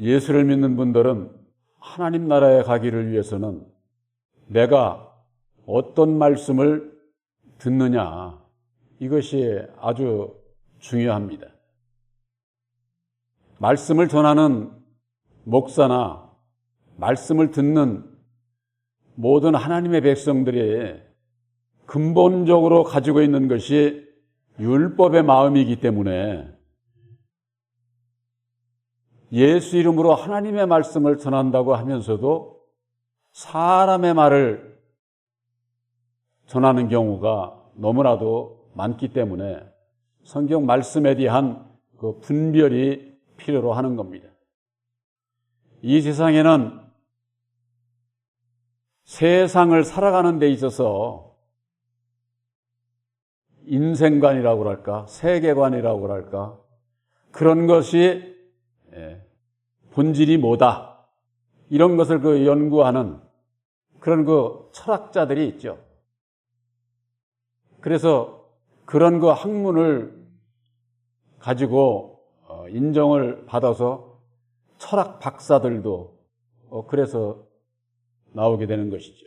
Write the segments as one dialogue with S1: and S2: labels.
S1: 예수를 믿는 분들은 하나님 나라에 가기를 위해서는 내가 어떤 말씀을 듣느냐, 이것이 아주 중요합니다. 말씀을 전하는 목사나 말씀을 듣는 모든 하나님의 백성들이 근본적으로 가지고 있는 것이 율법의 마음이기 때문에 예수 이름으로 하나님의 말씀을 전한다고 하면서도 사람의 말을 전하는 경우가 너무나도 많기 때문에 성경 말씀에 대한 그 분별이 필요로 하는 겁니다. 이 세상에는 세상을 살아가는 데 있어서 인생관이라고 할까, 세계관이라고 할까, 그런 것이 본질이 뭐다, 이런 것을 그 연구하는 그런 그 철학자들이 있죠. 그래서 그런 그 학문을 가지고 인정을 받아서 철학 박사들도 그래서 나오게 되는 것이죠.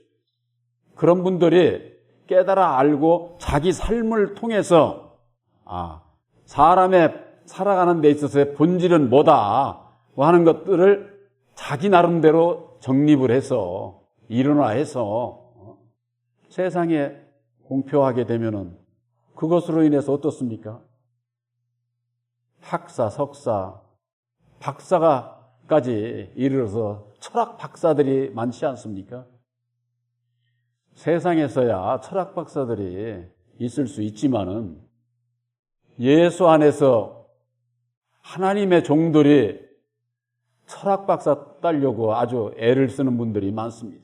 S1: 그런 분들이 깨달아 알고 자기 삶을 통해서 사람의 살아가는 데 있어서의 본질은 뭐다 하는 것들을 자기 나름대로 정립을 해서 일원화해서 세상에 공표하게 되면은 그것으로 인해서 어떻습니까? 학사, 석사, 박사가까지 이르러서 철학 박사들이 많지 않습니까? 세상에서야 철학 박사들이 있을 수 있지만은 예수 안에서 하나님의 종들이 철학 박사 따려고 아주 애를 쓰는 분들이 많습니다.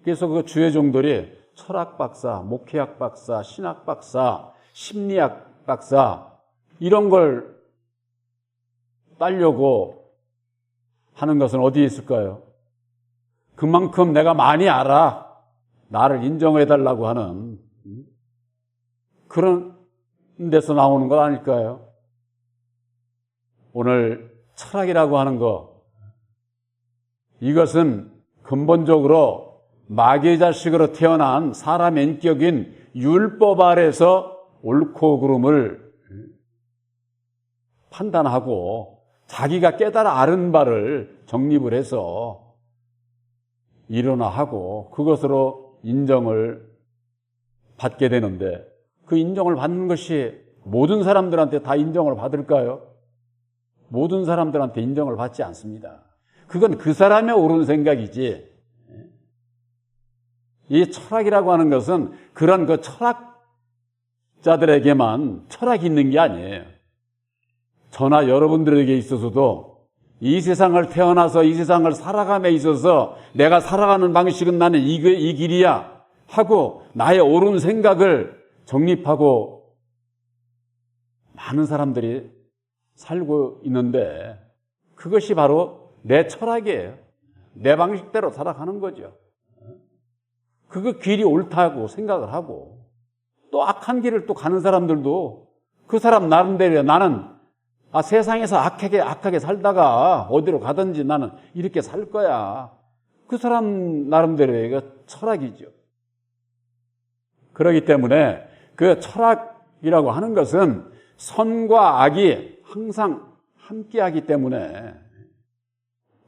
S1: 그래서 그 주의 종들이 철학 박사, 목회학 박사, 신학 박사, 심리학 박사 이런 걸 따려고 하는 것은 어디에 있을까요? 그만큼 내가 많이 알아, 나를 인정해달라고 하는 그런 데서 나오는 것 아닐까요? 오늘 철학이라고 하는 것, 이것은 근본적으로 마귀의 자식으로 태어난 사람의 인격인 율법 아래서 옳고 그름을 판단하고 자기가 깨달아 아는 바를 정립을 해서 일어나하고 그것으로 인정을 받게 되는데, 그 인정을 받는 것이 모든 사람들한테 다 인정을 받을까요? 모든 사람들한테 인정을 받지 않습니다. 그건 그 사람의 옳은 생각이지, 이 철학이라고 하는 것은 그런 그 철학자들에게만 철학이 있는 게 아니에요. 저나 여러분들에게 있어서도 이 세상을 태어나서 이 세상을 살아감에 있어서 내가 살아가는 방식은 나는 이 길이야 하고 나의 옳은 생각을 정립하고 많은 사람들이 살고 있는데, 그것이 바로 내 철학이에요. 내 방식대로 살아가는 거죠. 그 길이 옳다고 생각을 하고, 또 악한 길을 또 가는 사람들도 그 사람 나름대로 나는 세상에서 악하게 살다가 어디로 가든지 나는 이렇게 살 거야, 그 사람 나름대로의 그 철학이죠. 그렇기 때문에 그 철학이라고 하는 것은 선과 악이 항상 함께하기 때문에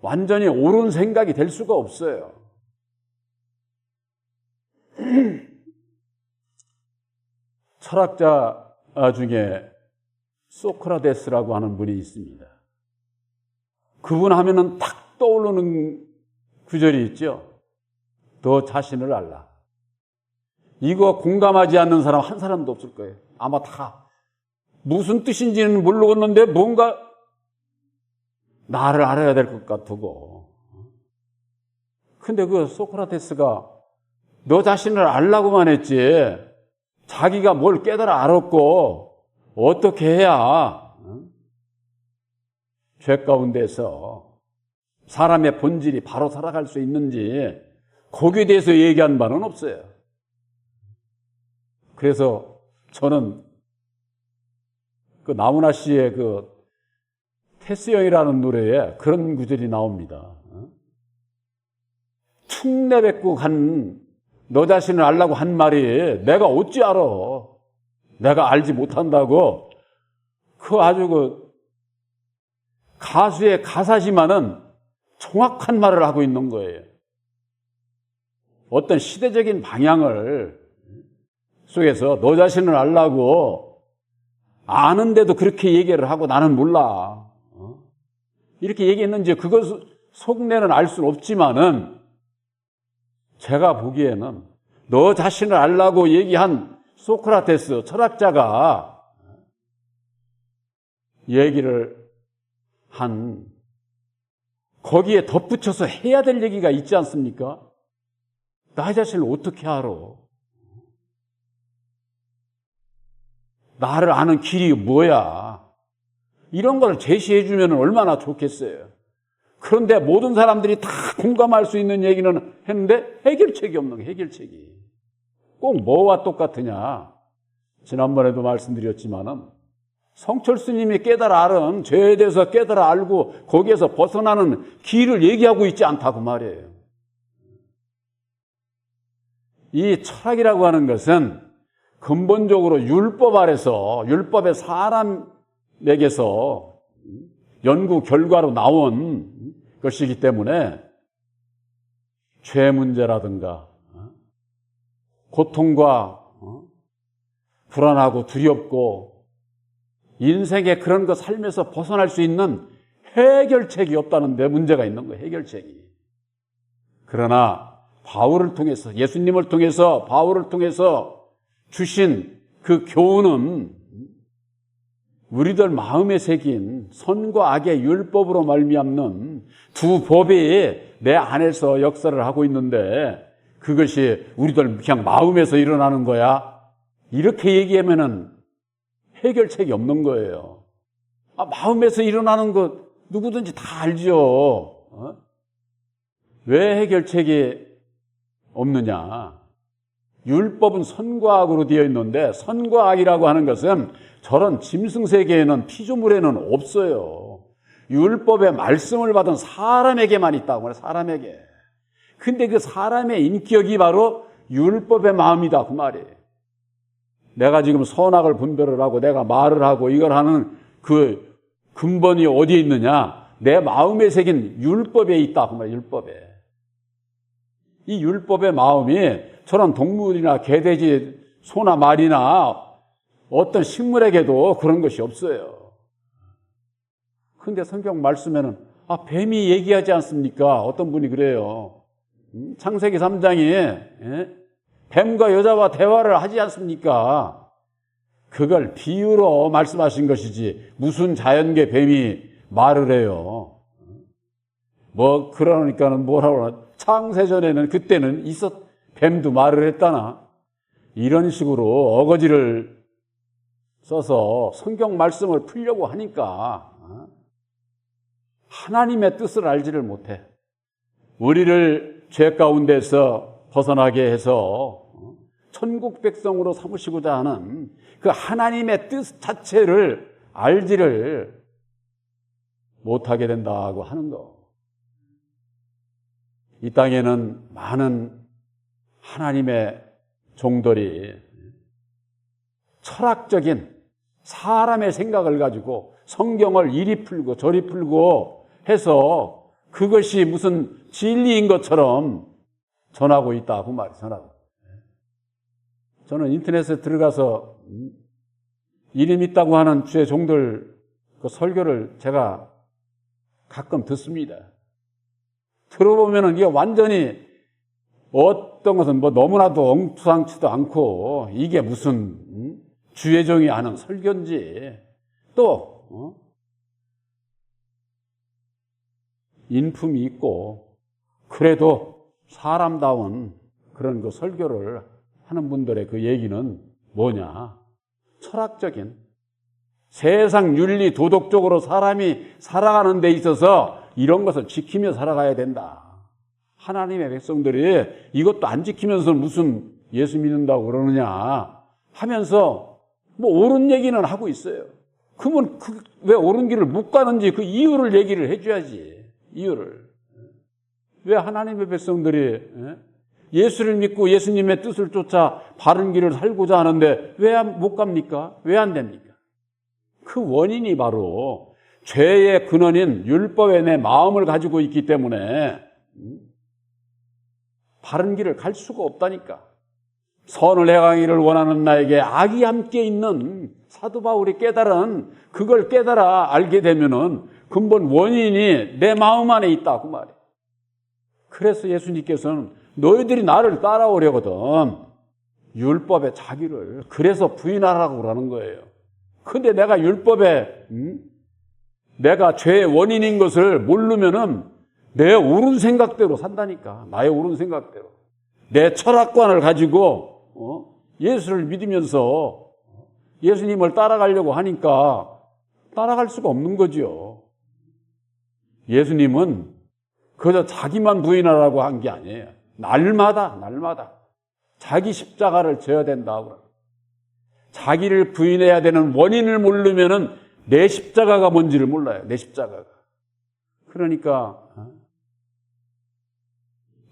S1: 완전히 옳은 생각이 될 수가 없어요. 철학자 중에 소크라테스라고 하는 분이 있습니다. 그분 하면은 딱 떠오르는 구절이 있죠. 너 자신을 알라. 이거 공감하지 않는 사람 한 사람도 없을 거예요. 아마 다 무슨 뜻인지는 모르겠는데 뭔가 나를 알아야 될 것 같고. 근데 그 소크라테스가 너 자신을 알라고만 했지 자기가 뭘 깨달아 알았고 어떻게 해야 죄 가운데서 사람의 본질이 바로 살아갈 수 있는지 거기에 대해서 얘기한 바는 없어요. 그래서 저는 그 나훈아 씨의 그 테스형이라는 노래에 그런 구절이 나옵니다. 툭 내뱉고 간 너 자신을 알라고 한 말이 내가 어찌 알아? 내가 알지 못한다고. 그 아주 그 가수의 가사지만은 정확한 말을 하고 있는 거예요. 어떤 시대적인 방향을 속에서 너 자신을 알라고 아는데도 그렇게 얘기를 하고 나는 몰라. 이렇게 얘기했는지 그것 속내는 알 수는 없지만은 제가 보기에는 너 자신을 알라고 얘기한 소크라테스 철학자가 얘기를 한 거기에 덧붙여서 해야 될 얘기가 있지 않습니까? 나 자신을 어떻게 알아? 나를 아는 길이 뭐야? 이런 걸 제시해 주면 얼마나 좋겠어요. 그런데 모든 사람들이 다 공감할 수 있는 얘기는 했는데 해결책이 없는 거예요. 해결책이. 꼭 뭐와 똑같으냐? 지난번에도 말씀드렸지만은 성철 스님이 깨달아 알은 죄에 대해서 깨달아 알고 거기에서 벗어나는 길을 얘기하고 있지 않다고 말이에요. 이 철학이라고 하는 것은 근본적으로 율법 아래서 율법의 사람에게서 연구 결과로 나온 것이기 때문에 죄 문제라든가 고통과 불안하고 두렵고 인생에 그런 거 살면서 벗어날 수 있는 해결책이 없다는 데 문제가 있는 거예요. 해결책이. 그러나 바울을 통해서 예수님을 통해서 바울을 통해서 주신 그 교훈은 우리들 마음에 새긴 선과 악의 율법으로 말미암는 두 법이 내 안에서 역사를 하고 있는데 그것이 우리들 그냥 마음에서 일어나는 거야. 이렇게 얘기하면은 해결책이 없는 거예요. 마음에서 일어나는 것 누구든지 다 알죠. 왜 해결책이 없느냐? 율법은 선과 악으로 되어 있는데 선과 악이라고 하는 것은 저런 짐승 세계에는 피조물에는 없어요. 율법의 말씀을 받은 사람에게만 있다고 그래요. 사람에게. 근데 그 사람의 인격이 바로 율법의 마음이다 그 말이에요. 내가 지금 선악을 분별을 하고 내가 말을 하고 이걸 하는 그 근본이 어디에 있느냐? 내 마음에 새긴 율법에 있다 그 말이에요. 율법에. 이 율법의 마음이 저런 동물이나 개돼지, 소나 말이나 어떤 식물에게도 그런 것이 없어요. 그런데 성경 말씀에는 뱀이 얘기하지 않습니까? 어떤 분이 그래요. 창세기 3장에 뱀과 여자와 대화를 하지 않습니까? 그걸 비유로 말씀하신 것이지 무슨 자연계 뱀이 말을 해요. 뭐 그러니까는 뭐라고 하나? 창세전에는 그때는 뱀도 말을 했다나 이런 식으로 어거지를 써서 성경 말씀을 풀려고 하니까 하나님의 뜻을 알지를 못해. 우리를 죄 가운데서 벗어나게 해서 천국 백성으로 삼으시고자 하는 그 하나님의 뜻 자체를 알지를 못하게 된다고 하는 거. 이 땅에는 많은 하나님의 종들이 철학적인 사람의 생각을 가지고 성경을 이리 풀고 저리 풀고 해서 그것이 무슨 진리인 것처럼 전하고 있다 그 말이에요. 전하고. 저는 인터넷에 들어가서 이름 있다고 하는 주의 종들 그 설교를 제가 가끔 듣습니다. 들어보면은 이게 완전히 어떤 것은 뭐 너무나도 엉뚱하지도 않고 이게 무슨 주의 종이 하는 설교인지 또 인품이 있고 그래도 사람다운 그런 그 설교를 하는 분들의 그 얘기는 뭐냐? 철학적인 세상 윤리 도덕적으로 사람이 살아가는 데 있어서 이런 것을 지키며 살아가야 된다. 하나님의 백성들이 이것도 안 지키면서 무슨 예수 믿는다고 그러느냐 하면서 뭐 옳은 얘기는 하고 있어요. 그러면 왜 옳은 길을 못 가는지 그 이유를 얘기를 해줘야지. 이유를. 왜 하나님의 백성들이 예수를 믿고 예수님의 뜻을 쫓아 바른 길을 살고자 하는데 왜 못 갑니까? 왜 안 됩니까? 그 원인이 바로 죄의 근원인 율법의 내 마음을 가지고 있기 때문에 바른 길을 갈 수가 없다니까. 선을 행하기를 원하는 나에게 악이 함께 있는 사도 바울이 깨달은 그걸 깨달아 알게 되면은 근본 원인이 내 마음 안에 있다 그 말이에요. 그래서 예수님께서는 너희들이 나를 따라오려거든 율법의 자기를 그래서 부인하라고 그러는 거예요. 근데 내가 율법에 내가 죄의 원인인 것을 모르면은 내 옳은 생각대로 산다니까. 나의 옳은 생각대로. 내 철학관을 가지고 예수를 믿으면서 예수님을 따라가려고 하니까 따라갈 수가 없는 거죠. 예수님은 그저 자기만 부인하라고 한 게 아니에요. 날마다 자기 십자가를 져야 된다고. 자기를 부인해야 되는 원인을 모르면은 내 십자가가 뭔지를 몰라요. 내 십자가가. 그러니까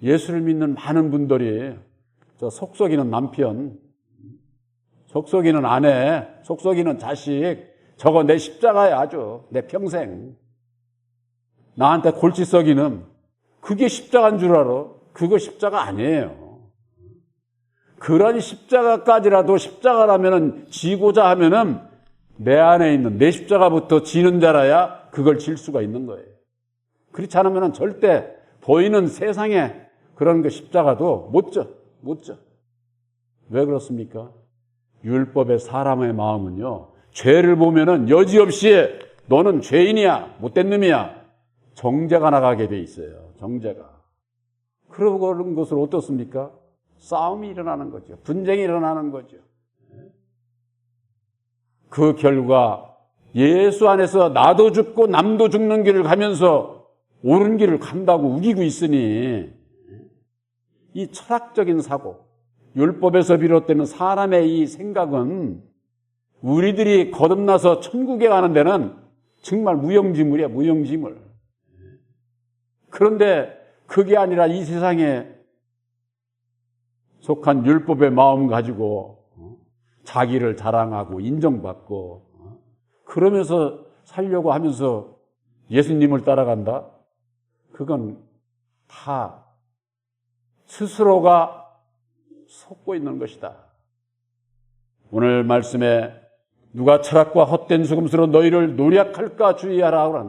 S1: 예수를 믿는 많은 분들이 저 속썩이는 남편, 속썩이는 아내, 속썩이는 자식, 저거 내 십자가야 아주 내 평생. 나한테 골치 썩이는 그게 십자가인 줄 알아. 그거 십자가 아니에요. 그런 십자가까지라도 십자가라면은 지고자 하면은 내 안에 있는 내 십자가부터 지는 자라야 그걸 질 수가 있는 거예요. 그렇지 않으면은 절대 보이는 세상에 그런 그 십자가도 못 져. 왜 그렇습니까? 율법의 사람의 마음은요, 죄를 보면은 여지없이 너는 죄인이야, 못된 놈이야. 정죄가 나가게 돼 있어요. 정죄가. 그런 것을 어떻습니까? 싸움이 일어나는 거죠. 분쟁이 일어나는 거죠. 그 결과 예수 안에서 나도 죽고 남도 죽는 길을 가면서 옳은 길을 간다고 우기고 있으니 이 철학적인 사고, 율법에서 비롯되는 사람의 이 생각은 우리들이 거듭나서 천국에 가는 데는 정말 무용지물이야, 무용지물. 그런데 그게 아니라 이 세상에 속한 율법의 마음 가지고 자기를 자랑하고 인정받고 그러면서 살려고 하면서 예수님을 따라간다? 그건 다 스스로가 속고 있는 것이다. 오늘 말씀에 누가 철학과 헛된 수금수로 너희를 노략할까 주의하라.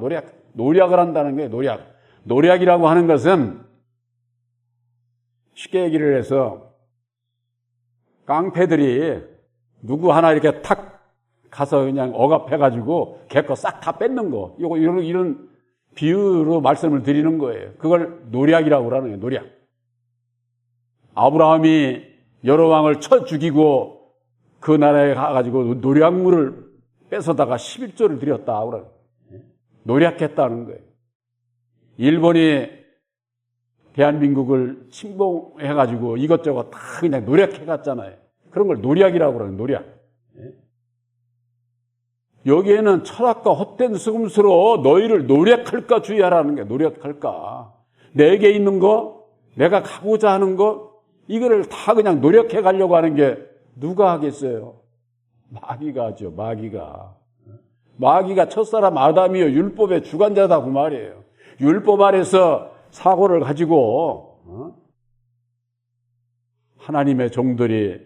S1: 노략을 한다는 거예요. 노략이라고 하는 것은 쉽게 얘기를 해서 깡패들이 누구 하나 이렇게 탁 가서 그냥 억압해가지고 걔 거 싹 다 뺏는 거. 이런 비유로 말씀을 드리는 거예요. 그걸 노략이라고 하는 거예요. 노략. 아브라함이 여러 왕을 쳐 죽이고 그 나라에 가가지고 노략물을 뺏어다가 11조를 드렸다. 노략했다는 거예요. 일본이 대한민국을 침공해가지고 이것저것 다 그냥 노략해갔잖아요. 그런 걸 노략이라고 그러는 노략. 여기에는 철학과 헛된 수금수로 너희를 노략할까 주의하라는 게 노략할까. 내게 있는 거, 내가 가고자 하는 거, 이거를 다 그냥 노력해 가려고 하는 게 누가 하겠어요? 마귀가 하죠, 마귀가. 마귀가 첫사람 아담이요, 율법의 주관자다 그 말이에요. 율법 아래서 사고를 가지고 하나님의 종들이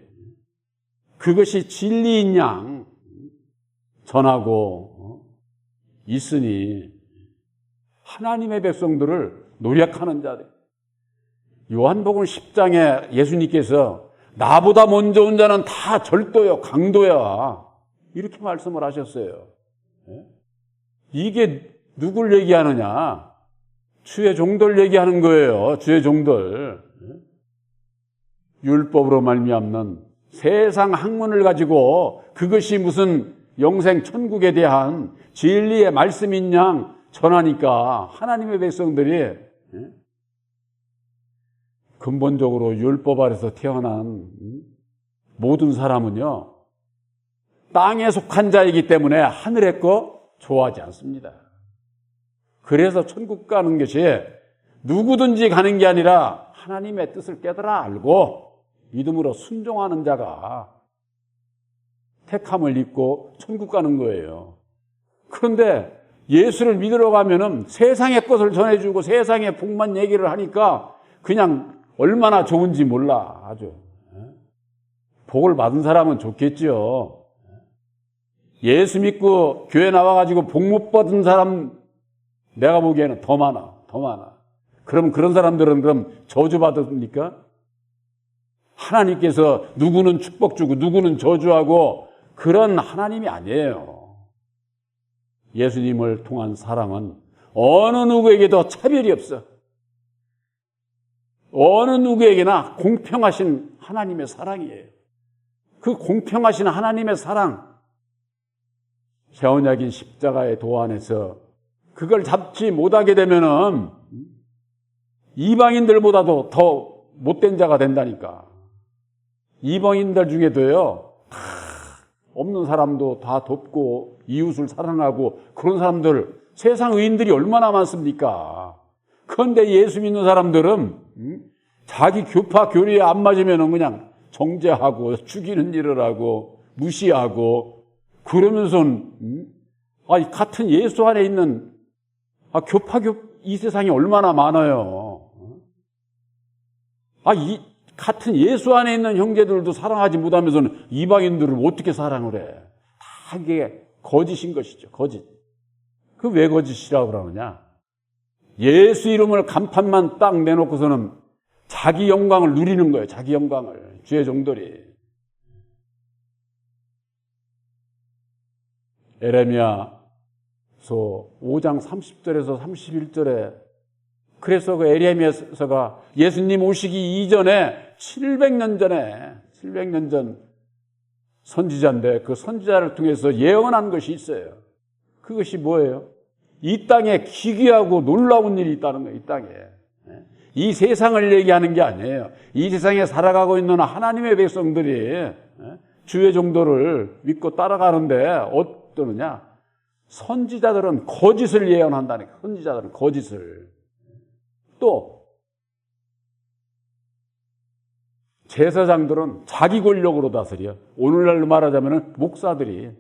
S1: 그것이 진리인 양 전하고 있으니 하나님의 백성들을 노력하는 자들. 요한복음 10장에 예수님께서 나보다 먼저 온 자는 다 절도요, 강도야. 이렇게 말씀을 하셨어요. 이게 누굴 얘기하느냐? 주의 종들 얘기하는 거예요. 주의 종들. 율법으로 말미암는 세상 학문을 가지고 그것이 무슨 영생 천국에 대한 진리의 말씀인 양 전하니까 하나님의 백성들이 근본적으로 율법 아래서 태어난 모든 사람은요, 땅에 속한 자이기 때문에 하늘의 거 좋아하지 않습니다. 그래서 천국 가는 것이 누구든지 가는 게 아니라 하나님의 뜻을 깨달아 알고 믿음으로 순종하는 자가 택함을 입고 천국 가는 거예요. 그런데 예수를 믿으러 가면은 세상의 것을 전해주고 세상의 복만 얘기를 하니까 그냥 얼마나 좋은지 몰라. 아주 복을 받은 사람은 좋겠죠. 예수 믿고 교회 나와가지고 복 못 받은 사람 내가 보기에는 더 많아. 그럼 그런 사람들은 그럼 저주받습니까? 하나님께서 누구는 축복 주고 누구는 저주하고 그런 하나님이 아니에요. 예수님을 통한 사랑은 어느 누구에게도 차별이 없어. 어느 누구에게나 공평하신 하나님의 사랑이에요. 그 공평하신 하나님의 사랑, 새 언약인 십자가의 도 안에서 그걸 잡지 못하게 되면은 이방인들보다도 더 못된 자가 된다니까. 이방인들 중에도요, 다 없는 사람도 다 돕고 이웃을 사랑하고 그런 사람들, 세상 의인들이 얼마나 많습니까? 그런데 예수 믿는 사람들은 자기 교파 교리에 안 맞으면 그냥 정죄하고 죽이는 일을 하고 무시하고 그러면서 같은 예수 안에 있는 이 세상에 얼마나 많아요. 이 같은 예수 안에 있는 형제들도 사랑하지 못하면서는 이방인들을 어떻게 사랑을 해? 다 이게 거짓인 것이죠. 거짓. 그 왜 거짓이라고 그러느냐? 예수 이름을 간판만 딱 내놓고서는 자기 영광을 누리는 거예요. 자기 영광을. 주의 종들이. 에레미야서 5장 30절에서 31절에 그래서 그 에레미야서가 예수님 오시기 이전에 700년 전 선지자인데 그 선지자를 통해서 예언한 것이 있어요. 그것이 뭐예요? 이 땅에 기괴하고 놀라운 일이 있다는 거예요. 이 땅에. 이 세상을 얘기하는 게 아니에요. 이 세상에 살아가고 있는 하나님의 백성들이 주의 종도를 믿고 따라가는데 어떠느냐? 선지자들은 거짓을 예언한다니까. 선지자들은 거짓을. 또 제사장들은 자기 권력으로 다스려. 오늘날로 말하자면 목사들이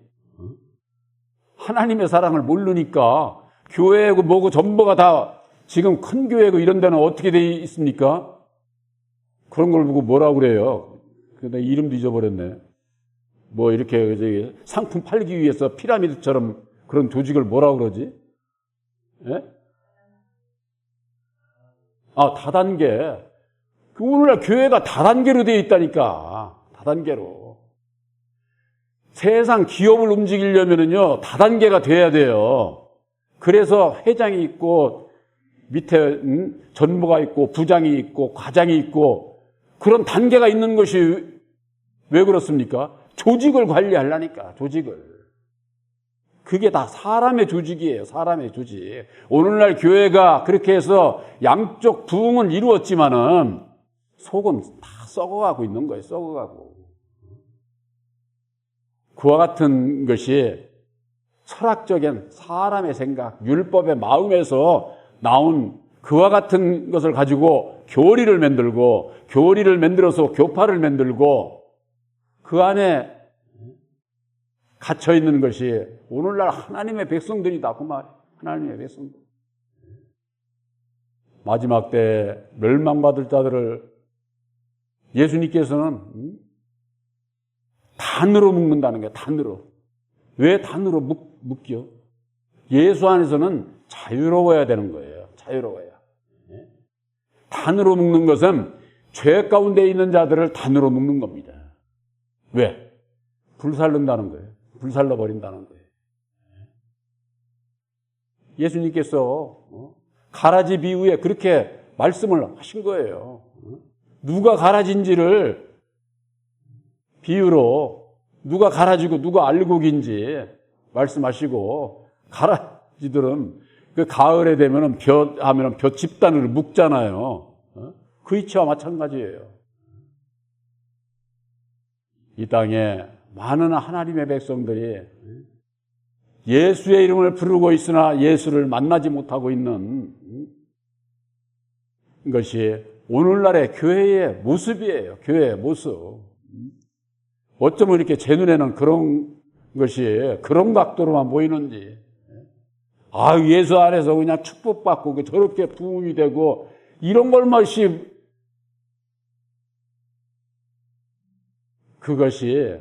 S1: 하나님의 사랑을 모르니까 교회고 뭐고 전부가 다 지금 큰 교회고 이런 데는 어떻게 돼 있습니까? 그런 걸 보고 뭐라고 그래요? 근데 이름도 잊어버렸네. 뭐 이렇게 상품 팔기 위해서 피라미드처럼 그런 조직을 뭐라고 그러지? 예? 다단계. 오늘날 교회가 다단계로 되어 있다니까. 다단계로. 세상 기업을 움직이려면요, 다단계가 돼야 돼요. 그래서 회장이 있고, 밑에, 전무가 있고, 부장이 있고, 과장이 있고, 그런 단계가 있는 것이 왜 그렇습니까? 조직을 관리하려니까, 조직을. 그게 다 사람의 조직이에요. 사람의 조직. 오늘날 교회가 그렇게 해서 양쪽 부흥은 이루었지만은 속은 다 썩어가고 있는 거예요. 썩어가고. 그와 같은 것이 철학적인 사람의 생각, 율법의 마음에서 나온 그와 같은 것을 가지고 교리를 만들어서 교파를 만들고 그 안에 갇혀 있는 것이 오늘날 하나님의 백성들이다. 그 말. 하나님의 백성들. 마지막 때 멸망받을 자들을 예수님께서는 단으로 묶는다는 거예요. 단으로. 왜 단으로 묶여? 예수 안에서는 자유로워야 되는 거예요. 자유로워야. 단으로 묶는 것은 죄 가운데 있는 자들을 단으로 묶는 겁니다. 왜? 불살른다는 거예요. 불살라버린다는 거예요. 예수님께서 가라지 비유에 그렇게 말씀을 하신 거예요. 누가 가라진지를 비유로 누가 가라지고 누가 알곡인지 말씀하시고 가라지들은 그 가을에 되면은 벼 집단으로 묶잖아요. 그 이치와 마찬가지예요. 이 땅에 많은 하나님의 백성들이 예수의 이름을 부르고 있으나 예수를 만나지 못하고 있는 것이 오늘날의 교회의 모습이에요. 교회의 모습. 어쩌면 이렇게 제 눈에는 그런 것이 그런 각도로만 보이는지. 예수 안에서 그냥 축복받고 저렇게 부흥이 되고 이런 것이 그것이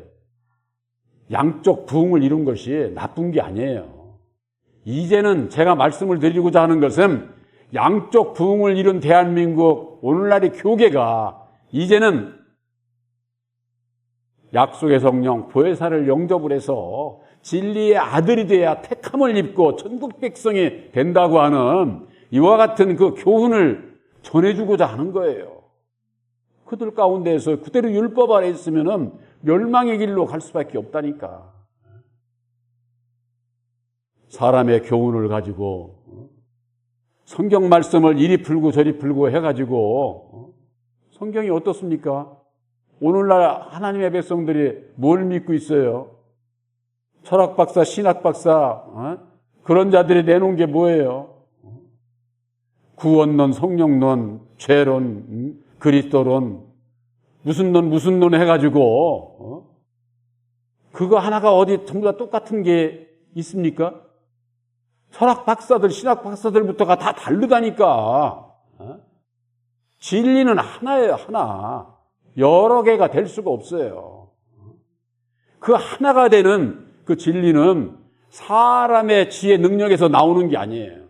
S1: 양쪽 부흥을 이룬 것이 나쁜 게 아니에요. 이제는 제가 말씀을 드리고자 하는 것은 양쪽 부흥을 이룬 대한민국 오늘날의 교계가 이제는 약속의 성령 보혜사를 영접을 해서 진리의 아들이 돼야 택함을 입고 천국 백성이 된다고 하는 이와 같은 그 교훈을 전해주고자 하는 거예요. 그들 가운데에서 그대로 율법 아래 있으면은 멸망의 길로 갈 수밖에 없다니까. 사람의 교훈을 가지고 성경 말씀을 이리 풀고 저리 풀고 해가지고 성경이 어떻습니까? 오늘날 하나님의 백성들이 뭘 믿고 있어요? 철학 박사, 신학 박사 그런 자들이 내놓은 게 뭐예요? 구원론, 성령론, 죄론, 그리스도론 무슨 론 해가지고 그거 하나가 어디 전부 다 똑같은 게 있습니까? 철학 박사들, 신학 박사들부터가 다 다르다니까. 진리는 하나예요, 하나. 여러 개가 될 수가 없어요. 그 하나가 되는 그 진리는 사람의 지혜 능력에서 나오는 게 아니에요.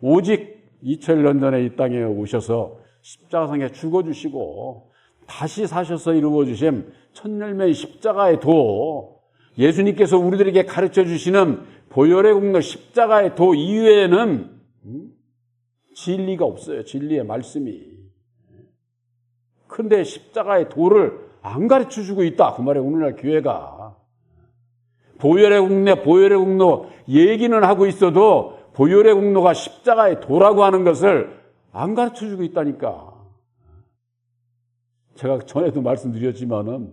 S1: 오직 2000년 전에 이 땅에 오셔서 십자가상에 죽어주시고 다시 사셔서 이루어주신 천열매의 십자가의 도, 예수님께서 우리들에게 가르쳐 주시는 보혈의 공로 십자가의 도 이외에는 진리가 없어요. 진리의 말씀이. 그런데 십자가의 도를 안 가르쳐 주고 있다. 그 말에 오늘날 교회가. 보혈의 공로 얘기는 하고 있어도 보혈의 공로가 십자가의 도라고 하는 것을 안 가르쳐 주고 있다니까. 제가 전에도 말씀드렸지만은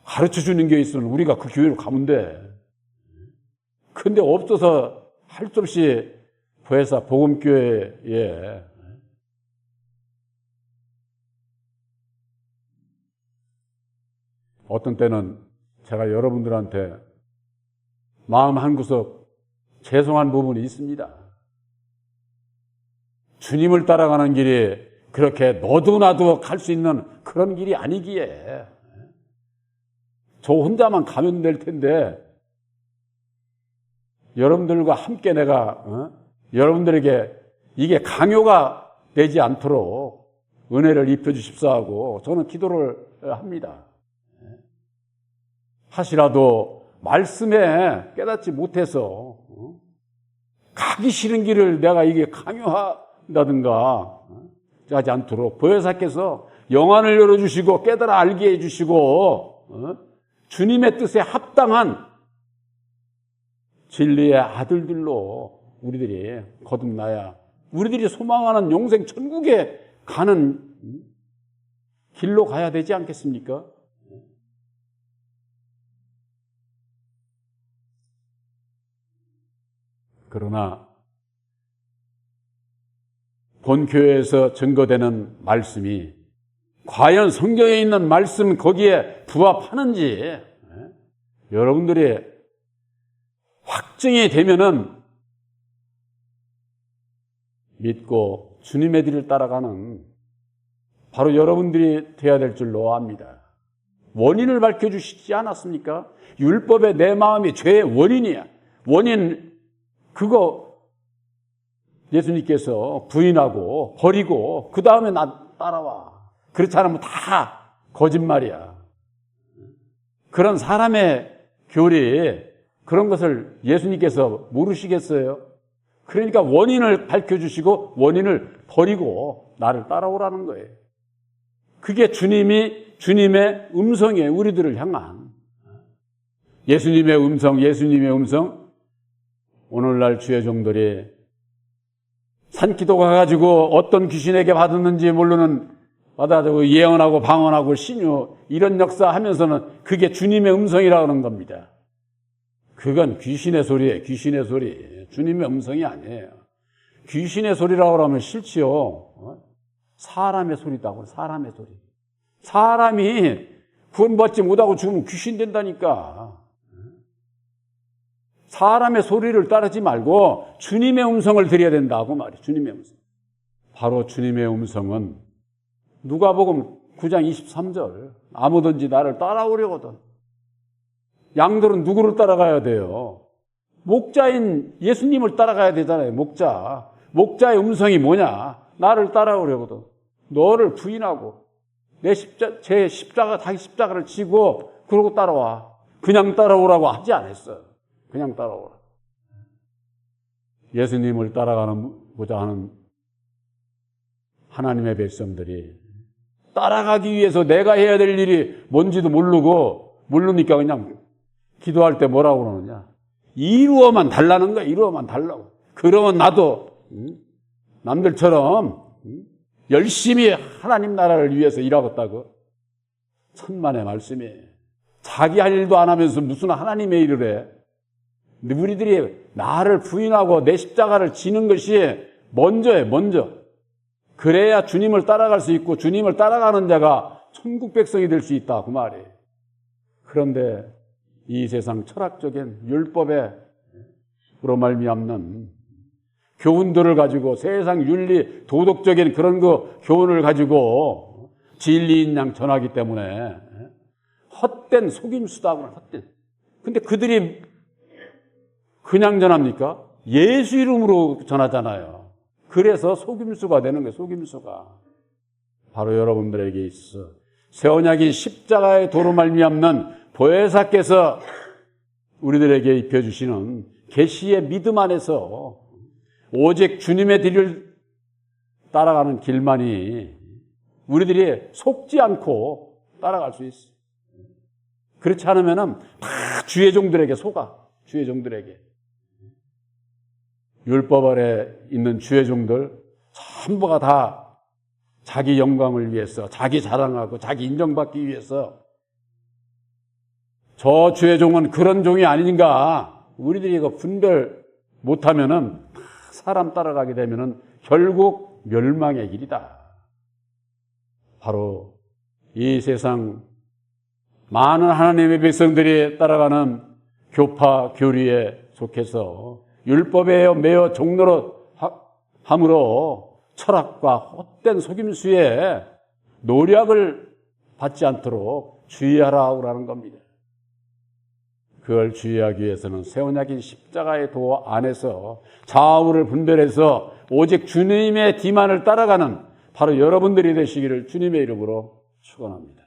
S1: 가르쳐 주는 게 있으면 우리가 그 교회로 가면 돼. 근데 없어서 할 수 없이 보혜사 복음교회에 어떤 때는 제가 여러분들한테 마음 한구석 죄송한 부분이 있습니다. 주님을 따라가는 길이 그렇게 너도 나도 갈 수 있는 그런 길이 아니기에 저 혼자만 가면 될 텐데 여러분들과 함께 내가 여러분들에게 이게 강요가 되지 않도록 은혜를 입혀주십사 하고 저는 기도를 합니다. 하시라도 말씀에 깨닫지 못해서 가기 싫은 길을 내가 이게 강요한다든가 하지 않도록 보혜사께서 영안을 열어주시고 깨달아 알게 해주시고 주님의 뜻에 합당한 진리의 아들들로 우리들이 거듭나야 우리들이 소망하는 영생 천국에 가는 길로 가야 되지 않겠습니까? 그러나 본교회에서 증거되는 말씀이 과연 성경에 있는 말씀 거기에 부합하는지 여러분들이 확증이 되면은 믿고 주님의 뒤를 따라가는 바로 여러분들이 되어야 될 줄로 압니다. 원인을 밝혀주시지 않았습니까? 율법의 내 마음이 죄의 원인이야. 원인 그거 예수님께서 부인하고 버리고 그 다음에 나 따라와. 그렇지 않으면 다 거짓말이야. 그런 사람의 교리 그런 것을 예수님께서 모르시겠어요? 그러니까 원인을 밝혀주시고 원인을 버리고 나를 따라오라는 거예요. 그게 주님의 음성이에요. 우리들을 향한. 예수님의 음성. 오늘날 주의 종들이 산기도 가가지고 어떤 귀신에게 받았는지 모르는 받아들고 예언하고 방언하고 신유 이런 역사 하면서는 그게 주님의 음성이라고 하는 겁니다. 그건 귀신의 소리예요. 귀신의 소리. 주님의 음성이 아니에요. 귀신의 소리라고 하면 싫지요. 사람의 소리다고. 사람의 소리. 사람이 구원받지 못하고 죽으면 귀신 된다니까. 사람의 소리를 따르지 말고 주님의 음성을 들어야 된다고 말이에요. 주님의 음성. 바로 주님의 음성은 누가복음 9장 23절. 아무든지 나를 따라오려거든. 양들은 누구를 따라가야 돼요? 목자인 예수님을 따라가야 되잖아요. 목자. 목자의 음성이 뭐냐? 나를 따라오려거든. 너를 부인하고 제 십자가, 자기 십자가를 지고 그러고 따라와. 그냥 따라오라고 하지 않았어요. 그냥 따라오라. 예수님을 따라가고자 하는 하나님의 백성들이 따라가기 위해서 내가 해야 될 일이 뭔지도 모르니까 그냥 기도할 때 뭐라고 그러느냐. 이루어만 달라는 거야. 이루어만 달라고. 그러면 나도 남들처럼 열심히 하나님 나라를 위해서 일하겠다고. 천만의 말씀이에요. 자기 할 일도 안 하면서 무슨 하나님의 일을 해. 근데 우리들이 나를 부인하고 내 십자가를 지는 것이 먼저예요. 먼저. 그래야 주님을 따라갈 수 있고 주님을 따라가는 자가 천국 백성이 될 수 있다. 그 말이에요. 그런데 이 세상 철학적인 율법에 으로 말미암는 교훈들을 가지고 세상 윤리 도덕적인 그런 교훈을 가지고 진리인 양 전하기 때문에 헛된 속임수다고. 헛된. 근데 그들이 그냥 전합니까? 예수 이름으로 전하잖아요. 그래서 속임수가 되는 거예요. 속임수가. 바로 여러분들에게 있어 새 언약인 십자가의 도로 말미암는 보혜사께서 우리들에게 입혀주시는 계시의 믿음 안에서 오직 주님의 뒤를 따라가는 길만이 우리들이 속지 않고 따라갈 수 있어요. 그렇지 않으면은 다 주의 종들에게 속아. 주의 종들에게. 율법 아래 있는 주의 종들 전부가 다 자기 영광을 위해서, 자기 자랑하고 자기 인정받기 위해서 저 주의 종은 그런 종이 아닌가. 우리들이 이거 분별 못하면은 사람 따라가게 되면은 결국 멸망의 길이다. 바로 이 세상 많은 하나님의 백성들이 따라가는 교파 교리에 속해서 율법에 매여 종로로 함으로 철학과 헛된 속임수에 노력을 받지 않도록 주의하라고 하는 겁니다. 그걸 주의하기 위해서는 새 언약인 십자가의 도 안에서 좌우를 분별해서 오직 주님의 뒤만을 따라가는 바로 여러분들이 되시기를 주님의 이름으로 축원합니다.